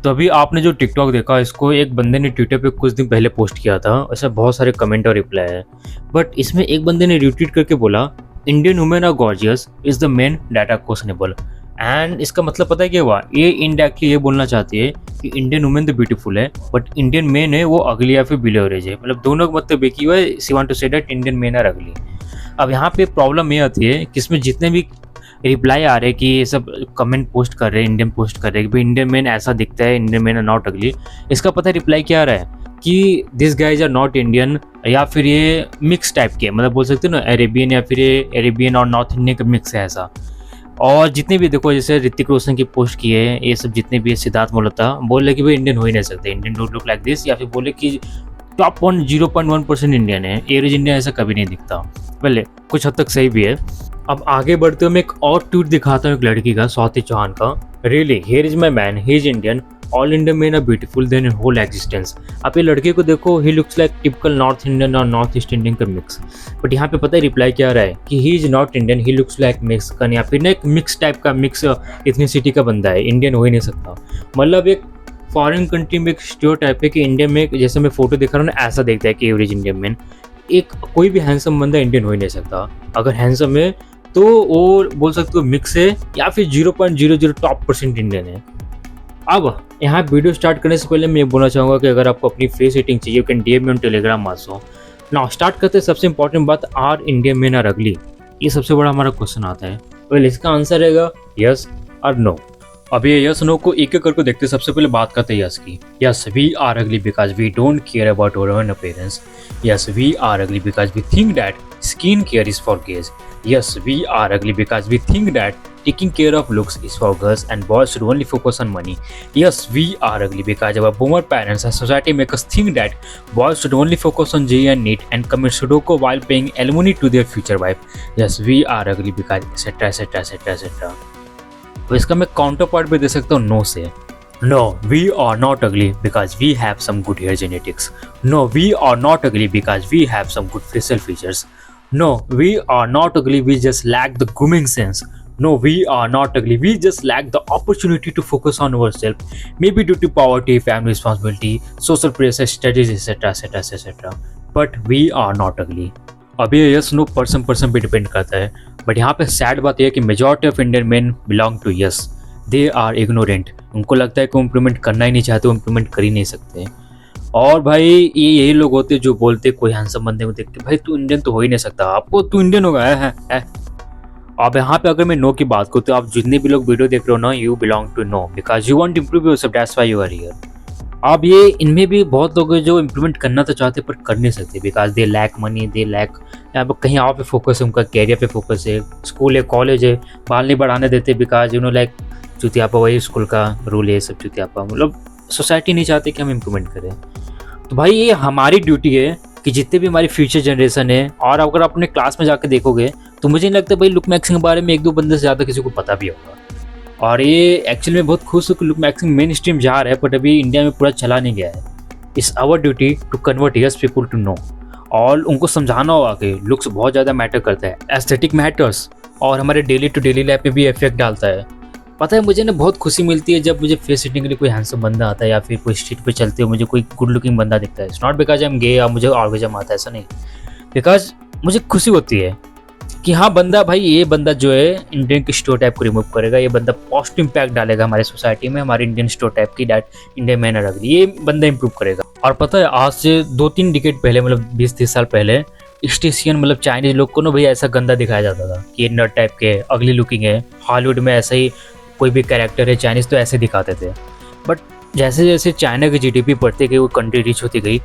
तो अभी आपने जो टिकटॉक देखा इसको एक बंदे ने ट्विटर पे कुछ दिन पहले पोस्ट किया था। ऐसा बहुत सारे कमेंट और रिप्लाई है, बट इसमें एक बंदे ने रिट्वीट करके बोला Indian women are gorgeous is the men data questionable. And इसका मतलब पता है क्या हुआ, ये इनडायरेक्टली ये बोलना चाहती है कि इंडियन वुमेन तो ब्यूटीफुल है बट इंडियन मेन है वो अगली या फिर बिलो एवरेज है। मतलब दोनों का मतलब एक ही हुआ है, she want to say that Indian men are ugly. अब यहाँ पे प्रॉब्लम ये आती है कि इसमें जितने भी रिप्लाई आ रहे हैं कि ये सब कमेंट पोस्ट कर रहे हैं, इंडियन पोस्ट कर रहे हैं कि भाई इंडियन मैन ऐसा दिखता है, इंडियन मैन आर नॉट अगली। इसका पता है रिप्लाई क्या आ रहा है कि this guys are not Indian, या फिर ये मिक्स टाइप के, मतलब बोल सकते हो ना अरेबियन, या फिर ये अरेबियन और नॉर्थ इंडियन का मिक्स है ऐसा। और जितने भी देखो जैसे ऋतिक रोशन की पोस्ट की है, ये सब जितने भी सिद्धार्थ मल्होत्रा बोल रहे कि भाई इंडियन हो ही नहीं सकते, Indian don't look like this, या फिर बोले कि टॉप 0.1% इंडियन है, एवरेज इंडियन ऐसा कभी नहीं दिखता। पहले कुछ हद तक सही भी है। अब आगे बढ़ते हुए मैं एक और ट्वीट दिखाता हूँ एक लड़की का, स्वाति चौहान का। Really here is my man, he is Indian, all Indian man are beautiful than in whole existence. आप ये लड़के को देखो, he looks like typical north Indian और नॉर्थ ईस्ट इंडियन का मिक्स। बट यहाँ पे पता है रिप्लाई क्या आ रहा है कि he is not Indian, he looks like Mexican, या फिर ना एक मिक्स टाइप का, मिक्स इथनिसिटी का बंदा है, इंडियन हो ही नहीं सकता। मतलब एक फॉरेन कंट्री में एक स्टीरियोटाइप है कि इंडिया में जैसे मैं फोटो दिखा रहा हूँ ना, ऐसा देखता है कि एवरेज इंडियन मैन। एक कोई भी हैंडसम बंदा इंडियन हो ही नहीं सकता। अगर हैंडसम है तो वो बोल सकते हो मिक्स है, या फिर 0.00 टॉप % इंडियन है। अब यहाँ वीडियो स्टार्ट करने से पहले मैं ये बोलना चाहूँगा कि अगर आपको अपनी फेस रेटिंग चाहिए, you can DM me on Telegram also. Now start करते हैं। सबसे इंपॉर्टेंट बात, are Indian man are ugly, ये सबसे बड़ा हमारा क्वेश्चन आता है। वेल इसका आंसर रहेगा यस और नो। अब ये यस नो को एक एक करके देखते हैं। सबसे पहले बात करते हैं यस की। Yes we are ugly because we don't care about our own appearance. Yes we are ugly because we think that skin care is for gays. Yes, we are ugly because we think that taking care of looks is for girls and boys should only focus on money. Yes, we are ugly because our boomer parents and society make us think that boys should only focus on JEE and NEET and commit Sudoku while paying alimony to their future wife. Yes, we are ugly because etc etc etc etc. तो इसका मैं counter part भी दे सकता हूँ no से। No, we are not ugly because we have some good hair genetics. No, we are not ugly because we have some good facial features. No, we are not ugly, we just lack the grooming sense. No, we are not ugly, we just lack the opportunity to focus on ourselves, maybe due to poverty, family responsibility, social pressure, studies, etc etc etc. But we are not ugly. अब ये yes no person पे depend करता है। But यहाँ पे sad बात यह है कि majority of Indian men belong to yes. They are ignorant. उनको लगता है कि वो इम्प्रूवमेंट करना ही नहीं चाहते, वो इम्प्रूवमेंट कर ही नहीं सकते। और भाई ये यही लोग होते हैं जो बोलते कोई हैंडसम बंदे को देख के भाई तू इंडियन तो हो ही नहीं सकता, आपको तू इंडियन होगा है। अब यहाँ पे अगर मैं नो की बात करूँ तो आप जितने भी लोग वीडियो देख रहे हो ना, you belong to no because you want to improve yourself, that's why you are here. अब ये इनमें भी बहुत लोग हैं जो इम्प्रूवमेंट करना तो चाहते पर कर नहीं सकते because they lack money, they lack, यहाँ पर कहीं और पे फोकस है, उनका कैरियर पे फोकस है, स्कूल है, कॉलेज है, बाल नहीं बढ़ाने देते बिकॉज यू नो लाइक चुतियापा, वही स्कूल का रूल है सब चुतियापा। मतलब सोसाइटी नहीं चाहती कि हम इम्प्रूवमेंट करें। तो भाई ये हमारी ड्यूटी है कि जितने भी हमारी फ्यूचर जनरेशन है, और अगर आप अपने क्लास में जाकर देखोगे तो मुझे नहीं लगता भाई लुक मैक्सिंग के बारे में एक दो बंदे से ज़्यादा किसी को पता भी होगा। और ये एक्चुअली में बहुत खुश हूँ कि लुक मैक्सिंग मेन स्ट्रीम जा रहा है, बट अभी इंडिया में पूरा चला नहीं गया है। It's our duty to convert yes people to no, और उनको समझाना होगा कि लुक्स बहुत ज़्यादा मैटर करता है, एस्थेटिक मैटर्स, और हमारे डेली टू डेली लाइफ में भी इफेक्ट डालता है। पता है मुझे ना बहुत खुशी मिलती है जब मुझे फेस सेटिंग के लिए कोई हैंडसम बंदा आता है, या फिर कोई स्ट्रीट पे चलते हुए मुझे कोई गुड लुकिंग बंदा दिखता है। It's not because I am gay या मुझे ऑर्गेजम आता है, ऐसा नहीं, बिकॉज मुझे खुशी होती है कि हाँ बंदा, भाई ये बंदा जो है इंडियन की स्टीरियोटाइप को रिमूव करेगा, ये बंदा पॉजिटिव इंपैक्ट डालेगा हमारे सोसाइटी में, हमारे इंडियन स्टीरियोटाइप की, that Indian man are ugly, ये बंदा इंप्रूव करेगा। और पता है आज से 2-3 डिकेड पहले, मतलब 20-30 साल पहले, ईस्ट एशियन मतलब चाइनीज लोग को ना भाई ऐसा गंदा दिखाया जाता था कि ये नर्ड टाइप के, अगली लुकिंग है। हॉलीवुड में ऐसा ही कोई भी कैरेक्टर है चाइनीज़ तो ऐसे दिखाते थे। बट जैसे जैसे चाइना की जीडीपी बढ़ती गई, वो कंट्री रिच होती गई,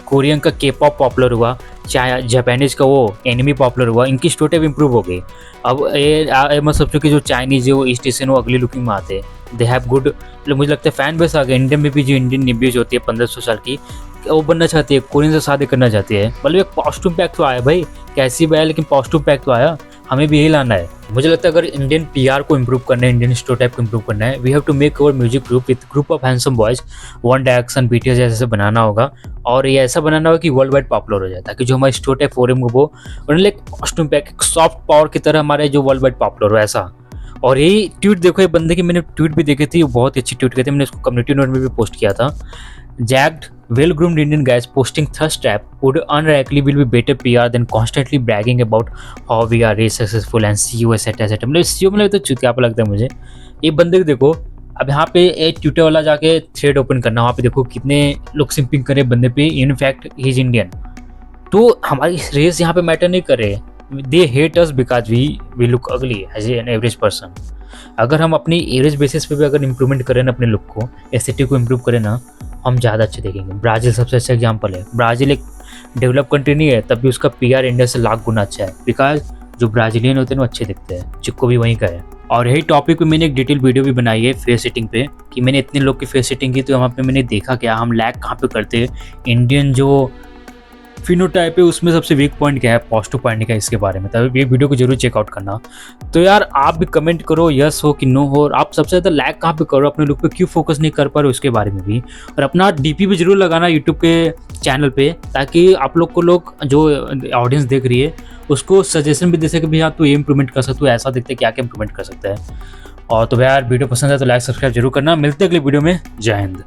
कोरियन का के पॉप पॉपुलर हुआ, जापानीज का वो एनिमी पॉपुलर हुआ, इनकी स्टोटेप इंप्रूव हो गई। अब ये मैं सोचूँ कि जो चाइनीज है वो ईस्ट एशियन वो अगली लुकिंग में आते हैं, दे हैव गुड, मतलब मुझे लगता है फैन बेस आ गया। इंडियन में भी जो इंडियन निब्बीज होती है 1500 साल की, वो बनना चाहती है, कोरियन से शादी करना चाहती है। मतलब एक पॉजिटिव इम्पैक्ट तो आया भाई, कैसी भी आया लेकिन पॉजिटिव इम्पैक्ट तो आया, हमें भी यही लाना है। मुझे लगता है अगर इंडियन पीआर को इम्प्रूव करना है, इंडियन स्टीरियोटाइप को इम्प्रूव करना है, we have to make our music group with group of handsome boys, One Direction, BTS जैसे बनाना होगा, और ये ऐसा बनाना होगा कि वर्ल्ड वाइड पॉपुलर हो जाए, ताकि जो हमारे स्टीरियोटाइप फोरम को वो like positive impact, soft power की तरह हमारे जो वर्ल्ड वाइड पॉपुलर हो ऐसा। और यही ट्वीट देखो, ये बंदे की मैंने ट्वीट भी देखी थी, वो बहुत ही अच्छी ट्वीट की थी, मैंने उसको कम्युनिटी नोट में भी पोस्ट किया था। Jagged, well-groomed Indian guys posting thirst trap would unlikely will be better PR than constantly bragging about how we are race successful and CEO etc etc। मतलब CEO मतलब तो चुतियापा लगता है मुझे। ये बंदे को देखो, अब यहाँ पे एक ट्विटर वाला जाके थ्रेड ओपन करना, वहाँ पे देखो कितने लोग सिंपिंग करे बंदे पे, इनफैक्ट ही इज इंडियन। तो हमारी रेस यहाँ पे मैटर नहीं कर रहे, they hate us because we look ugly as an average person. अगर हम अपनी एवरेज बेसिस पे भी अगर इम्प्रूवमेंट करें ना अपने लुक को, एस्थेटिक को इम्प्रूव करें ना, हम ज़्यादा अच्छे देखेंगे। ब्राज़ील सबसे अच्छा एग्जांपल है। ब्राज़ील एक डेवलप कंट्री नहीं है, तब भी उसका पीआर इंडिया से लाख गुना अच्छा है, बिकॉज जो ब्राज़ीलियन होते हैं वो अच्छे दिखते हैं। चिक्को भी वहीं का है। और यही टॉपिक पे मैंने एक डिटेल वीडियो भी बनाई है फेस सेटिंग पे, कि मैंने इतने लोग की फेस सेटिंग की तो वहाँ पे मैंने देखा क्या, हम लैग कहाँ पे करते हैं, इंडियन जो फिनोटाइप है उसमें सबसे वीक पॉइंट क्या है, पॉजिटिव पॉइंट क्या है, इसके बारे में। तब ये वीडियो को जरूर चेकआउट करना। तो यार आप भी कमेंट करो यस हो कि नो हो, और आप सबसे ज़्यादा लैग कहाँ पे करो, अपने लुक पे क्यों फोकस नहीं कर पा रहे हो उसके बारे में भी। और अपना डीपी भी जरूर लगाना यूट्यूब के चैनल पे, ताकि आप लोग को लोग जो ऑडियंस देख रही है उसको सजेशन भी दे सके, भैया तू ये इंप्रूवमेंट कर सकते हो, ऐसा दिखते क्या क्या इंप्रूवमेंट कर सकता है। और तो यार वीडियो पसंद है तो लाइक सब्सक्राइब जरूर करना। मिलते हैं अगले वीडियो में। जय हिंद।